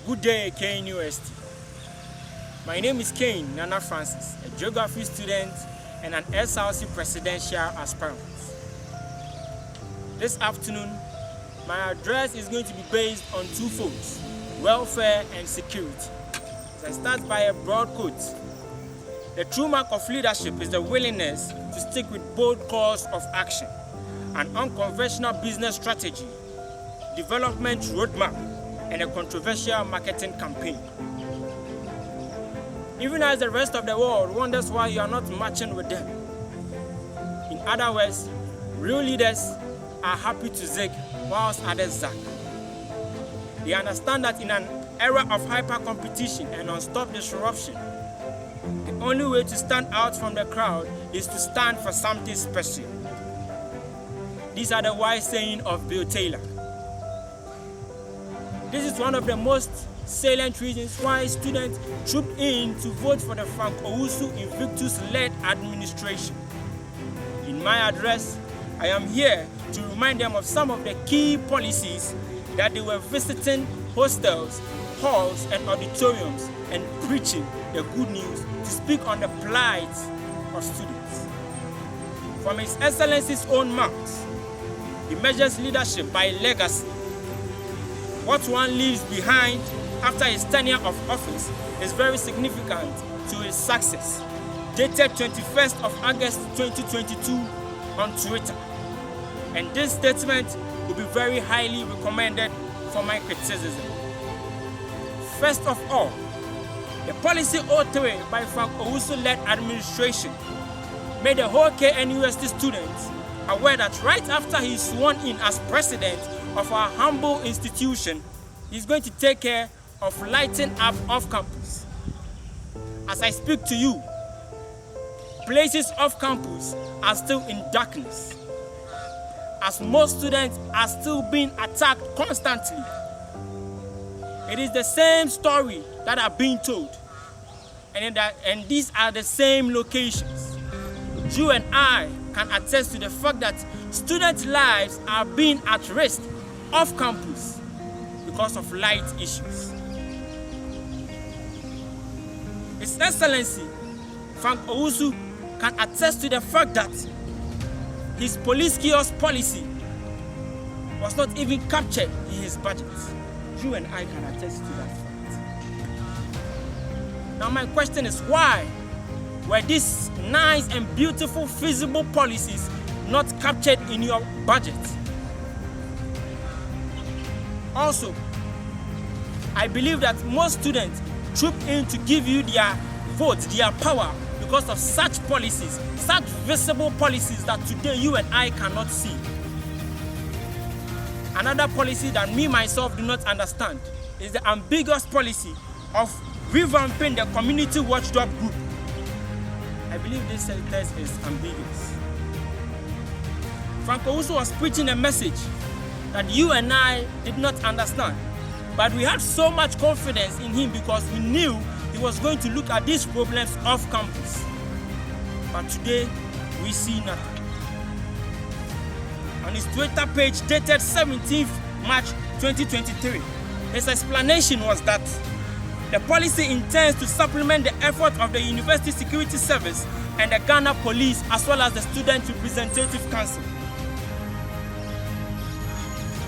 Good day, Kane University. My name is Kane Nana Francis, a geography student and an SRC presidential aspirant. This afternoon, my address is going to be based on two folds: welfare and security. I start by a broad quote. The true mark of leadership is the willingness to stick with bold course of action, an unconventional business strategy, development roadmap, and a controversial marketing campaign. Even as the rest of the world wonders why you are not marching with them. In other words, real leaders are happy to zig whilst others zag. They understand that in an era of hyper-competition and non-stop disruption, the only way to stand out from the crowd is to stand for something special. These are the wise sayings of Bill Taylor. This is one of the most salient reasons why students trooped in to vote for the Frank Owusu Invictus-led administration. In my address, I am here to remind them of some of the key policies that they were visiting hostels, halls, and auditoriums and preaching the good news to speak on the plight of students. From His Excellency's own mouth, he measures leadership by legacy. What one leaves behind after his tenure of office is very significant to his success. Dated 21st of August 2022 on Twitter. And this statement will be very highly recommended for my criticism. First of all, the policy 03 by Frank Owusu-led administration made the whole KNUST students aware that right after he is sworn in as president of our humble institution, he's going to take care of lighting up off campus. As I speak to you, places off campus are still in darkness, as most students are still being attacked constantly. It is the same story that are being told, and these are the same locations. You and I can attest to the fact that students' lives are being at risk off campus because of light issues. His Excellency Frank Owusu can attest to the fact that his police kiosk policy was not even captured in his budget. You and I can attest to that fact. Now my question is, why were these nice and beautiful feasible policies not captured in your budget? Also, I believe that most students troop in to give you their vote, their power, because of such policies, such visible policies that today you and I cannot see. Another policy that me myself do not understand is the ambiguous policy of revamping the community watchdog group. I believe this sentence is ambiguous. Frank Owusu was preaching a message that you and I did not understand, but we had so much confidence in him because we knew he was going to look at these problems off campus. But today, we see nothing. On his Twitter page dated 17th March 2023, his explanation was that the policy intends to supplement the effort of the University Security Service and the Ghana Police, as well as the Student Representative Council,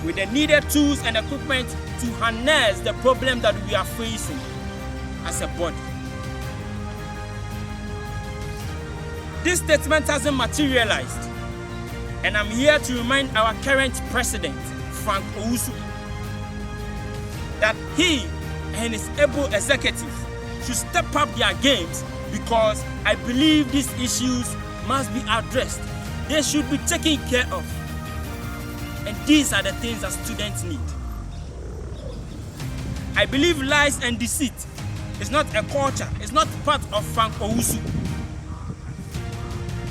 with the needed tools and equipment to harness the problem that we are facing as a body. This statement hasn't materialized, and I'm here to remind our current president, Frank Owusu, that he and his able executive should step up their games, because I believe these issues must be addressed. They should be taken care of. And these are the things that students need. I believe lies and deceit is not a culture, it's not part of Frank Owusu.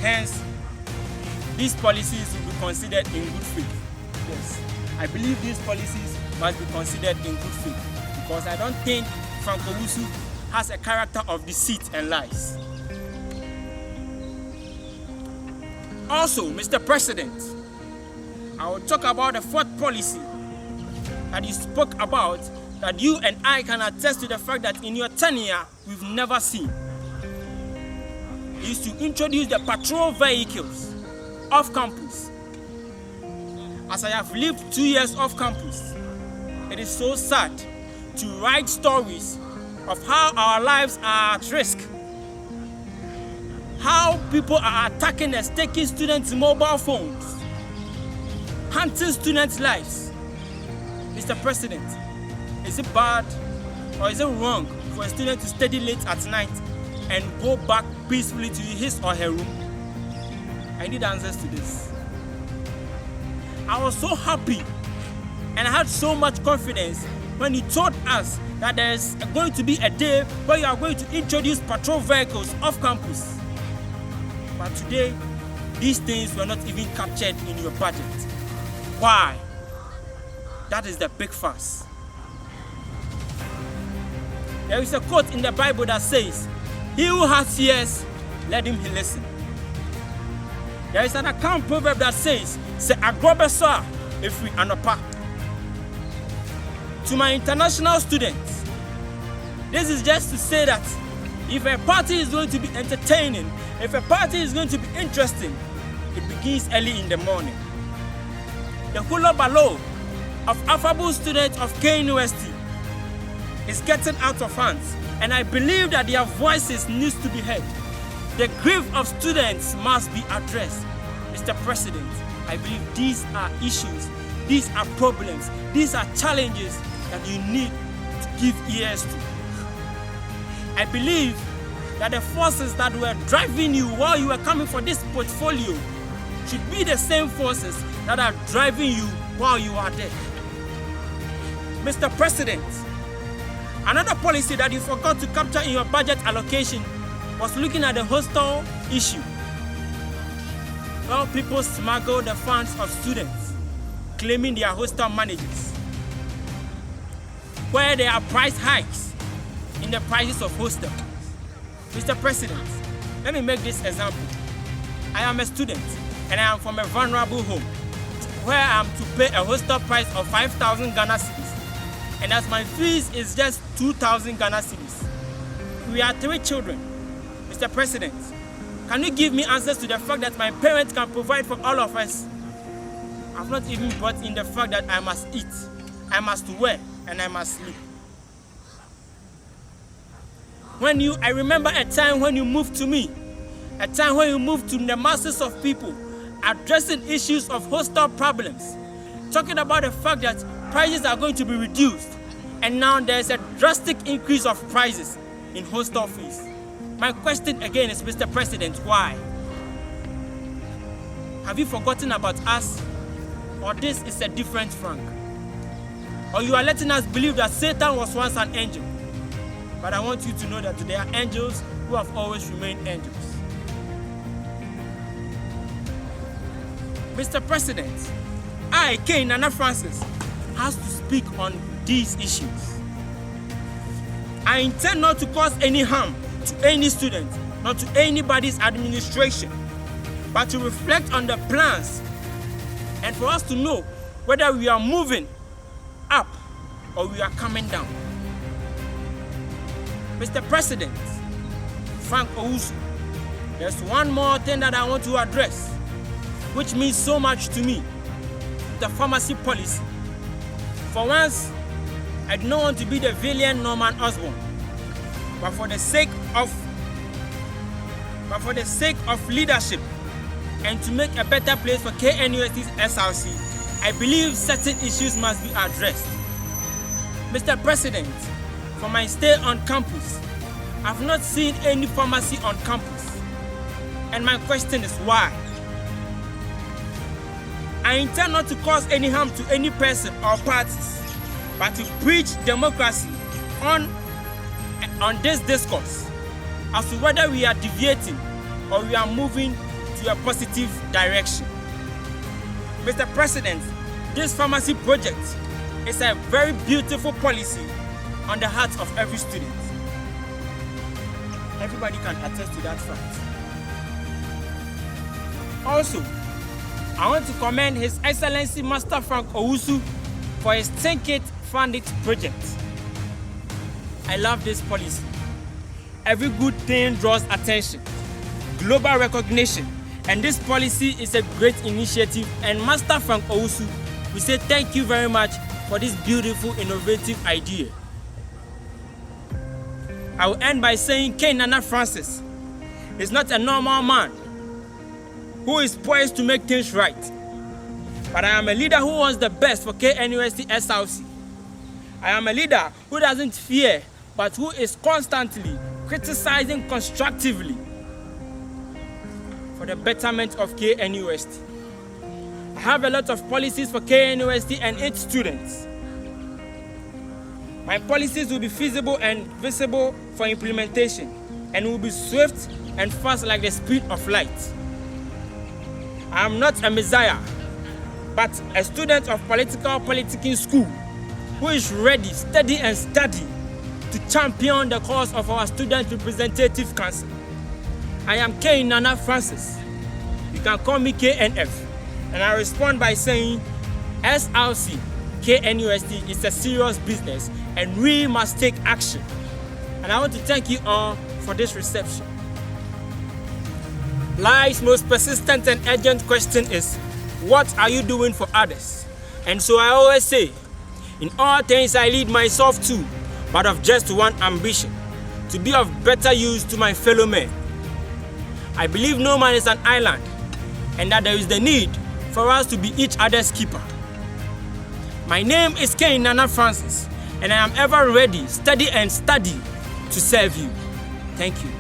Hence, these policies will be considered in good faith. Yes, I believe these policies must be considered in good faith, because I don't think Frank Owusu has a character of deceit and lies. Also, Mr. President, I will talk about the fourth policy that you spoke about that you and I can attest to the fact that in your tenure, we've never seen is to introduce the patrol vehicles off campus. As I have lived 2 years off campus, it is so sad to write stories of how our lives are at risk, how people are attacking and taking students' mobile phones, hunting students' lives. Mr. President, is it bad or is it wrong for a student to study late at night and go back peacefully to his or her room? I need answers to this. I was so happy and I had so much confidence when he told us that there is going to be a day where you are going to introduce patrol vehicles off campus. But today, these things were not even captured in your budget. Why? That is the big fuss. There is a quote in the Bible that says, "He who has ears, let him listen." There is an account proverb that says, "Se agrobesa if we anopa." To my international students, this is just to say that if a party is going to be entertaining, if a party is going to be interesting, it begins early in the morning. The hula balo of affable students of Kane University is getting out of hands, and I believe that their voices need to be heard. The grief of students must be addressed. Mr. President, I believe these are issues, these are problems, these are challenges that you need to give ears to. I believe that the forces that were driving you while you were coming for this portfolio should be the same forces that are driving you while you are there. Mr. President, another policy that you forgot to capture in your budget allocation was looking at the hostel issue. Well, people smuggle the funds of students, claiming they are hostel managers, where there are price hikes in the prices of hostels. Mr. President, let me make this example. I am a student and I am from a vulnerable home where I am to pay a hostel price of 5,000 Ghana cedis, and as my fees is just 2,000 Ghana cedis. We are 3 children. Mr. President, can you give me answers to the fact that my parents can provide for all of us? I've not even brought in the fact that I must eat, I must wear, and I must sleep. I remember a time when you moved to me, a time when you moved to the masses of people, addressing issues of hostel problems, talking about the fact that prices are going to be reduced, and now there's a drastic increase of prices in hostel fees. My question again is, Mr. President, why? Have you forgotten about us? Or this is a different Frank? Or you are letting us believe that Satan was once an angel? But I want you to know that there are angels who have always remained angels. Mr. President, I, Kane Nana Francis, has to speak on these issues. I intend not to cause any harm to any student, not to anybody's administration, but to reflect on the plans and for us to know whether we are moving up or we are coming down. Mr. President, Frank Owusu, there's one more thing that I want to address, which means so much to me, the pharmacy policy. For once, I do not want to be the villain Norman Osborn, but for the sake of leadership and to make a better place for KNUST's SRC, I believe certain issues must be addressed. Mr. President, for my stay on campus, I've not seen any pharmacy on campus. And my question is why? I intend not to cause any harm to any person or parties, but to preach democracy on this discourse as to whether we are deviating or we are moving to a positive direction. Mr. President, this pharmacy project is a very beautiful policy on the hearts of every student. Everybody can attest to that fact. Also, I want to commend His Excellency Master Frank Owusu for his Think It, Fund It project. I love this policy. Every good thing draws attention, global recognition, and this policy is a great initiative. And Master Frank Owusu, we say thank you very much for this beautiful, innovative idea. I will end by saying Kane Nana Francis is not a normal man who is poised to make things right, but I am a leader who wants the best for KNUST-Src. I am a leader who doesn't fear, but who is constantly criticizing constructively for the betterment of KNUST. I have a lot of policies for KNUST and its students. My policies will be feasible and visible for implementation, and will be swift and fast like the speed of light. I am not a messiah, but a student of political politicking school who is ready, steady and study to champion the cause of our Student Representative Council. I am Kane Nana Francis. You can call me KNF, and I respond by saying SRC, KNUST is a serious business and we must take action. And I want to thank you all for this reception. Life's most persistent and urgent question is, what are you doing for others? And so I always say, in all things I lead myself to, but of just one ambition, to be of better use to my fellow men. I believe no man is an island, and that there is the need for us to be each other's keeper. My name is Kane Nana Francis, and I am ever ready, steady and study to serve you. Thank you.